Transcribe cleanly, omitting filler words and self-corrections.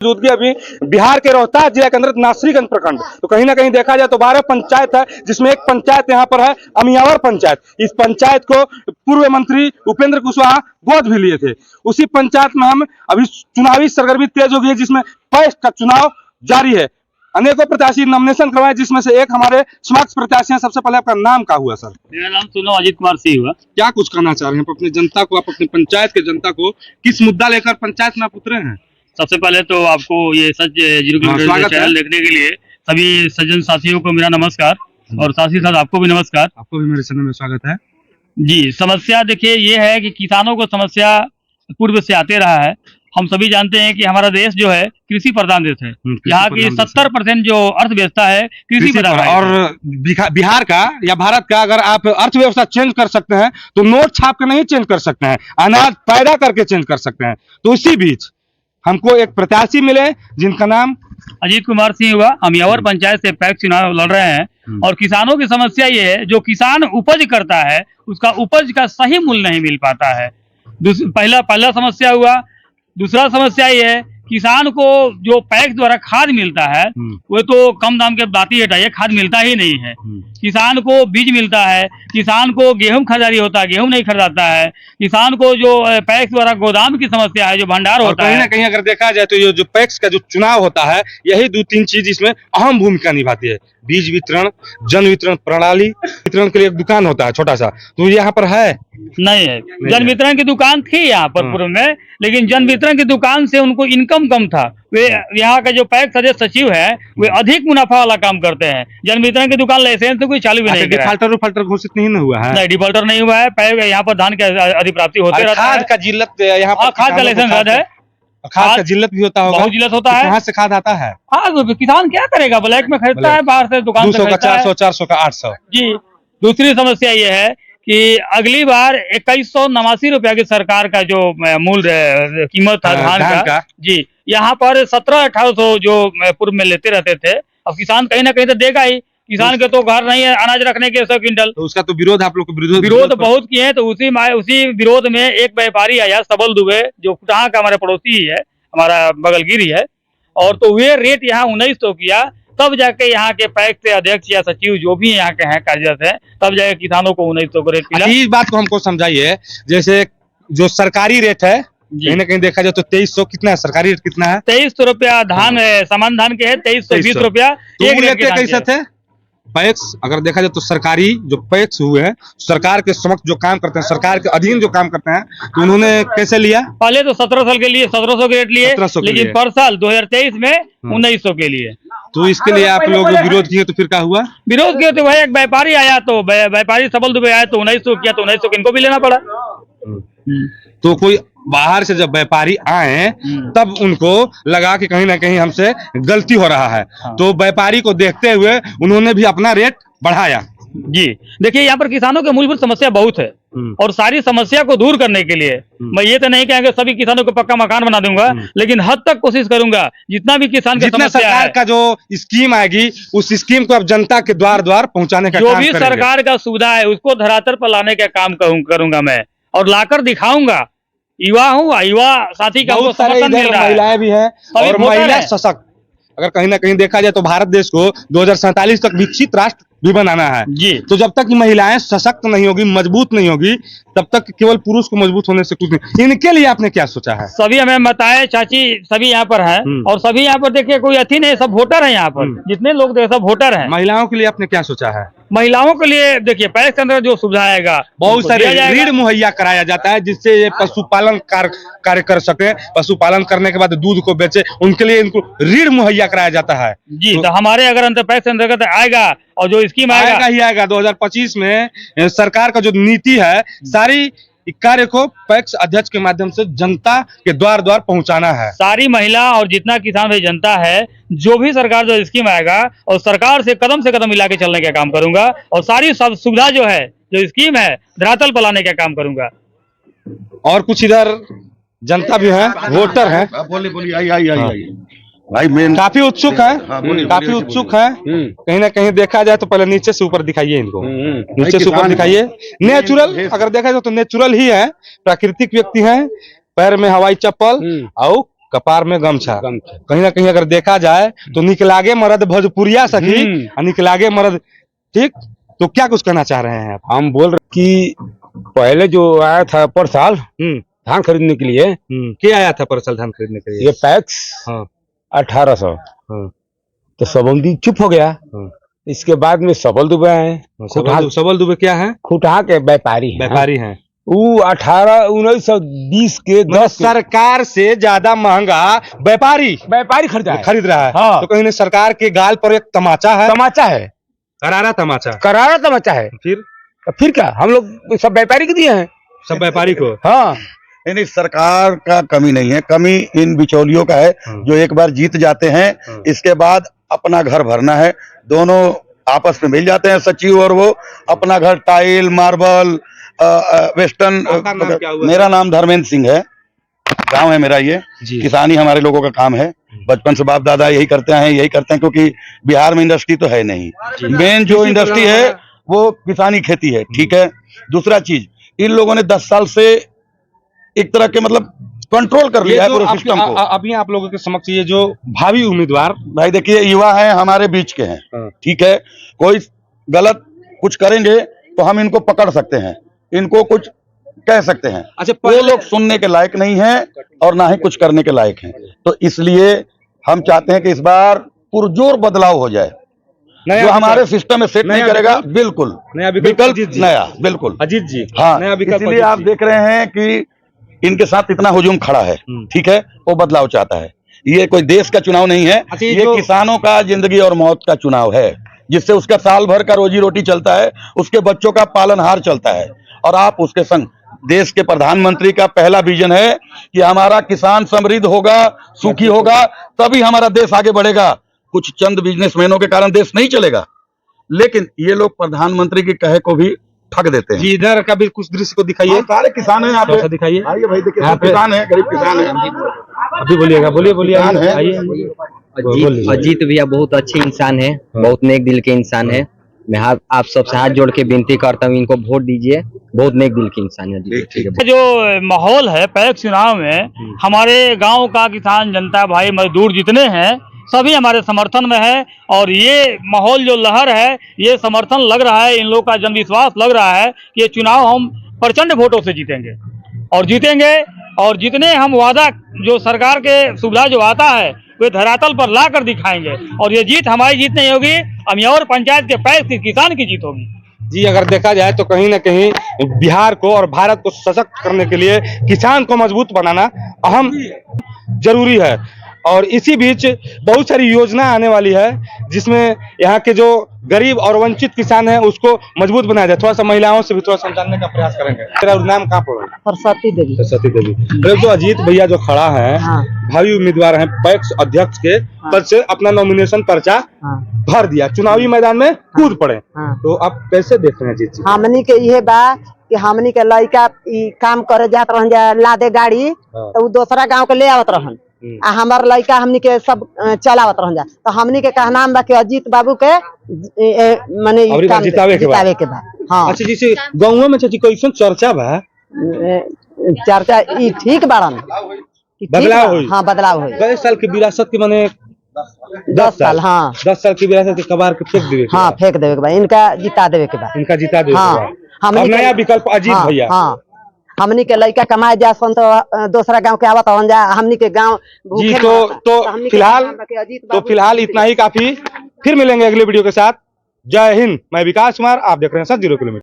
मौजूदगी अभी बिहार के रोहतास जिला के अंदर नासरीगंज प्रखंड, तो कहीं ना कहीं देखा जाए तो 12 पंचायत है, जिसमें एक पंचायत यहाँ पर है अमियावर पंचायत। इस पंचायत को पूर्व मंत्री उपेंद्र कुशवाहा गोद भी लिए थे। उसी पंचायत में हम अभी चुनावी सरगर्मी तेज हो गई है, जिसमें पैक्स का चुनाव जारी है। अनेकों प्रत्याशी नॉमिनेशन करवाए, जिसमें से एक हमारे समक्ष प्रत्याशी हैं। सबसे पहले आपका नाम क्या हुआ सर? मेरा नाम सुनो अजीत कुमार सिंह हुआ। क्या कुछ कहना चाह रहे हैं अपनी जनता को, आप अपनी पंचायत के जनता को किस मुद्दा लेकर पंचायत में आप उतरे हैं? सबसे पहले तो आपको ये सच चैनल देखने के लिए सभी सज्जन साथियों को मेरा नमस्कार, और साथ ही साथ आपको भी नमस्कार। आपको भी मेरे चैनल में स्वागत है जी। समस्या देखिए ये है कि किसानों को समस्या पूर्व से आते रहा है। हम सभी जानते हैं कि हमारा देश जो है कृषि प्रधान देश है। यहाँ की 70% जो अर्थव्यवस्था है कृषि पर है। और बिहार का या भारत का अगर आप अर्थव्यवस्था चेंज कर सकते हैं तो नोट छाप के नहीं चेंज कर सकते हैं, अनाज पैदा करके चेंज कर सकते हैं। तो इसी बीच हमको एक प्रत्याशी मिले जिनका नाम अजीत कुमार सिंह हुआ। अमियावर पंचायत से पैक्स चुनाव लड़ रहे हैं। और किसानों की समस्या ये है, जो किसान उपज करता है उसका उपज का सही मूल्य नहीं मिल पाता है। पहला समस्या हुआ। दूसरा समस्या ये है, किसान को जो पैक्स द्वारा खाद मिलता है वो तो कम दाम के बात ही हटाइए, खाद मिलता ही नहीं है। किसान को बीज मिलता है, किसान को गेहूं खरीदारी होता है, गेहूं नहीं खरीदाता है। किसान को जो पैक्स द्वारा गोदाम की समस्या है, जो भंडार होता है। कहीं ना कहीं अगर देखा जाए तो ये जो पैक्स का जो चुनाव होता है, यही 2-3 चीज इसमें अहम भूमिका निभाती है। बीज वितरण, जन वितरण प्रणाली, वितरण के लिए एक दुकान होता है छोटा सा, तो यहाँ पर है नहीं है। जन वितरण की दुकान थी यहाँ पर पूर्व में, लेकिन जन वितरण की दुकान से उनको इनकम कम था। वे यहाँ का जो पैक्स सचिव है वे अधिक मुनाफा वाला काम करते हैं। जन वितरण की दुकान लाइसेंस तो कोई चालू भी नहीं। डिफाल्टर घोषित नहीं हुआ है। नहीं, डिफॉल्टर नहीं हुआ है। यहाँ पर धान के अधिप्राप्ति होते रहता है। खाद का जिल्लत यहाँ पर, खाद का लाइसेंस रद्द है। खाद का जिल्लत भी होता होगा, बहुत जिल्लत होता है। कहाँ से खाद आता है? हाँ, तो किसान क्या करेगा, ब्लैक में खरीदता है, बाहर से दुकान से 200 का 400 का 800। जी। दूसरी समस्या ये है कि अगली बार 2189 रुपया की सरकार का जो मूल्य कीमत था धान का जी, यहाँ पर 1700-1800 जो पूर्व में लेते रहते थे। अब किसान कहीं ना कहीं तो देगा ही। किसान के तो घर नहीं है अनाज रखने के 100 क्विंटल। तो उसका तो विरोध आप लोग को विरोध बहुत किए हैं। तो उसी विरोध में एक व्यापारी आया सबल दुबे, जो कुटाहा का हमारे पड़ोसी ही है, हमारा बगलगिरी है। और तो वे रेट यहाँ 1900 किया, तब जाके यहाँ के पैक्स से अध्यक्ष या सचिव जो भी यहाँ के हैं कार्यरत है, तब जाके किसानों को 1900 को रेट मिला। इस बात को हमको समझाइए। जैसे जो सरकारी रेट है, कहीं ना कहीं देखा जाए तो 2300 कितना है? सरकारी रेट कितना है? 2300 रुपया धान सामान धान के है, 2320 रुपया। एक लेते कैसे थे पैक्स? अगर देखा जाए तो सरकारी जो पैक्स हुए हैं, सरकार के समक्ष जो काम करते हैं, सरकार के अधीन जो काम करते हैं, तो उन्होंने कैसे लिया? पहले तो 17 साल के लिए 1700 के रेट लिए, लेकिन पर साल 2023 में 1900 के लिए। तो इसके लिए आप लोग विरोध किए, तो फिर क्या हुआ? विरोध किए तो भाई एक व्यापारी आया, तो व्यापारी सबल दुबे आया, तो 1900 किया, तो 1900 इनको भी लेना पड़ा। तो कोई बाहर से जब व्यापारी आए तब उनको लगा कि कहीं ना कहीं हमसे गलती हो रहा है। तो व्यापारी को देखते हुए उन्होंने भी अपना रेट बढ़ाया। जी। देखिए, यहाँ पर किसानों के मूलभूत समस्या बहुत है, और सारी समस्या को दूर करने के लिए मैं ये तो नहीं कहेंगे सभी किसानों को पक्का मकान बना दूंगा, लेकिन हद तक कोशिश करूंगा जितना भी किसान की समस्या सरकार का जो स्कीम आएगी, उस स्कीम को अब जनता के द्वार द्वार पहुंचाने का जो भी सरकार का सुविधा है उसको धरातल पर लाने का काम करूंगा मैं, और लाकर दिखाऊंगा। युवा हूँ, युवा साथी का समर्थन मिल रहा है। महिलाएं भी हैं और महिला सशक्त। अगर कहीं ना कहीं देखा जाए तो भारत देश को 2047 तक विकसित राष्ट्र भी बनाना है जी। तो जब तक महिलाएं सशक्त नहीं होगी, मजबूत नहीं होगी, तब तक केवल पुरुष को मजबूत होने से कुछ नहीं। इनके लिए आपने क्या सोचा है? सभी हमें बताए, चाची सभी यहाँ पर हैं, और सभी यहाँ पर देखिए कोई अथी नहीं, सब वोटर हैं यहाँ पर। जितने लोग देखे सब वोटर हैं। महिलाओं के लिए आपने क्या सोचा है? महिलाओं के लिए देखिए पैक्स के अंदर जो सुविधा आएगा, बहुत सारे ऋण मुहैया कराया जाता है, जिससे ये पशुपालन कार्य कर सके, पशुपालन करने के बाद दूध को बेचे, उनके लिए इनको ऋण मुहैया कराया जाता है जी। तो हमारे अगर पैक्स अंतर्गत आएगा, और जो स्कीम आएगा ही आएगा 2025 में, सरकार का जो नीति है, सारी कार्य को पैक्स अध्यक्ष के माध्यम से जनता के द्वार द्वार पहुंचाना है। सारी महिला और जितना किसान भाई जनता है, जो भी सरकार जो स्कीम आएगा, और सरकार से कदम मिला के चलने का काम करूंगा, और सारी सब सुविधा जो है, जो स्कीम है, धरातल पर लाने का काम करूंगा। और कुछ इधर जनता भी है, वोटर है। बोलिए आइए भाई। मैं काफी उत्सुक है, काफी उत्सुक है। कहीं ना कहीं देखा जाए तो पहले नीचे से ऊपर दिखाइए इनको, नीचे से ऊपर दिखाइए। नेचुरल अगर देखा जाए तो नेचुरल ही है, प्राकृतिक व्यक्ति है। पैर में हवाई चप्पल और कपार में गमछा। कहीं ना कहीं अगर देखा जाए तो निकलागे मर्द भोजपुरिया सखी और निकलागे मर्द, ठीक। तो क्या कुछ कहना चाह रहे हैं आप? हम बोल रहे कि पहले जो आया था पर साल धान खरीदने के लिए, क्या आया था परसल धान खरीदने के लिए? ये पैक्स हाँ 1800। तो सबल दी चुप हो गया। इसके बाद में सबल दुबे आए। सबल दुबे क्या है? खुटहा के व्यापारी हैं। वो 1920 के 10 सरकार से ज्यादा महंगा व्यापारी खरीद रहा है। हाँ। तो कहीं ना सरकार के गाल पर एक तमाचा है। करारा तमाचा है। फिर क्या हम लोग सब व्यापारी को दिए हैं, सब व्यापारी को। हाँ। यानी सरकार का कमी नहीं है, कमी इन बिचौलियों का है जो एक बार जीत जाते हैं, इसके बाद अपना घर भरना है। दोनों आपस में मिल जाते हैं, सचिव और वो, अपना घर टाइल मार्बल वेस्टर्न। मेरा नाम धर्मेंद्र सिंह है, गांव है मेरा ये। किसानी हमारे लोगों का काम है, बचपन से बाप दादा यही करते हैं क्योंकि बिहार में इंडस्ट्री तो है नहीं। मेन जो इंडस्ट्री है वो किसानी खेती है, ठीक है। दूसरा चीज, इन लोगों ने 10 साल से एक तरह के मतलब कंट्रोल कर लिया है पूरे सिस्टम को। अभी आप लोगों के समक्ष ये जो भावी उम्मीदवार, भाई देखिए, युवा हैं, हमारे बीच के हैं, ठीक है। कोई गलत कुछ करेंगे तो हम इनको पकड़ सकते हैं, इनको कुछ कह सकते हैं। अच्छा, वो लोग सुनने के लायक नहीं हैं और ना ही कुछ करने के लायक हैं। तो इसलिए हम चाहते हैं कि इस बार पुरजोर बदलाव हो जाए, जो हमारे सिस्टम में सेट नहीं करेगा। बिल्कुल नया विकल्प, नया बिल्कुल अजीत जी। हाँ, इसलिए आप देख रहे हैं कि इनके साथ इतना हुजूम खड़ा है, ठीक है। वो बदलाव चाहता है। ये कोई देश का चुनाव नहीं है, ये किसानों का जिंदगी और मौत का चुनाव है, जिससे उसका साल भर का रोजी रोटी चलता है, उसके बच्चों का पालनहार चलता है। और आप उसके संग, देश के प्रधानमंत्री का पहला विजन है कि हमारा किसान समृद्ध होगा, सुखी होगा, तभी हमारा देश आगे बढ़ेगा। कुछ चंद बिजनेसमैनों के कारण देश नहीं चलेगा, लेकिन ये लोग प्रधानमंत्री के कहे को भी ठग देते हैं। जी, इधर का भी कुछ दृश्य को दिखाइए। सारे किसान हैं यहाँ पे, दिखाइए। आइए भाई, देखिए सब किसान है, गरीब किसान है। अभी बोलिएगा, बोलिए। अजीत भैया बहुत अच्छे इंसान है, बहुत नेक दिल के इंसान है। मैं आप सबसे हाथ जोड़ के विनती करता हूँ, इनको वोट दीजिए। बहुत नेक दिल के इंसान है जी। जो माहौल है पैक्स चुनाव में, हमारे गांव का किसान जनता भाई मजदूर जितने हैं सभी हमारे समर्थन में है। और ये माहौल जो लहर है, ये समर्थन लग रहा है, इन लोग का जनविश्वास लग रहा है कि ये चुनाव हम प्रचंड वोटों से जीतेंगे और जितने हम वादा जो सरकार के सुविधा जो आता है वे धरातल पर ला कर दिखाएंगे। और ये जीत हमारी जीत नहीं होगी, अमियौर पंचायत के पैक्स के किसान की जीत होगी। जी, अगर देखा जाए तो कहीं ना कहीं बिहार को और भारत को सशक्त करने के लिए किसान को मजबूत बनाना अहम जरूरी है। और इसी बीच बहुत सारी योजना आने वाली है, जिसमें यहाँ के जो गरीब और वंचित किसान हैं उसको मजबूत बनाया जाए। थोड़ा सा महिलाओं से भी थोड़ा समझाने का प्रयास करेंगे। तेरा नाम कहाँ पर? सरस्वती देवी। जो अजीत भैया जो खड़ा है, भावी उम्मीदवार हैं, पैक्स अध्यक्ष के पद से अपना नॉमिनेशन पर्चा भर दिया, चुनावी मैदान में कूद पड़े। तो आप कैसे देख रहे हैं अजीत जी? हमनी के ये बा कि हमनी के लड़का काम करे जात रहन, लादे गाड़ी तो दूसरा गांव के ले आवत रहन, आ हमार लड़का हमनी के सब चलावत रहन जा। तो हमनी के कहना बा कि अजीत बाबू के माने जितावे के बा। हाँ। अच्छा, जैसे गाँव में चाची कैसन चर्चा बा? चर्चा ई ठीक बाड़न, बदलाव हुई। हाँ, बदलाव हुई। 10 साल की विरासत की माने 10 साल। हाँ, 10 साल की विरासत के कबार के फेंक देवे। हाँ, फेंक देवे के बा, इनका जिता देवे के बा। हाँ, हमनी नया विकल्प अजीत भैया। हाँ, हमनी के लड़का कमाए जा सन तो दूसरा गांव के आवत रहन जा, हमनी के गांव जी। तो फिलहाल इतना ही काफी। फिर मिलेंगे अगले वीडियो के साथ। जय हिंद। मैं विकास कुमार, आप देख रहे हैं 7 किलोमीटर।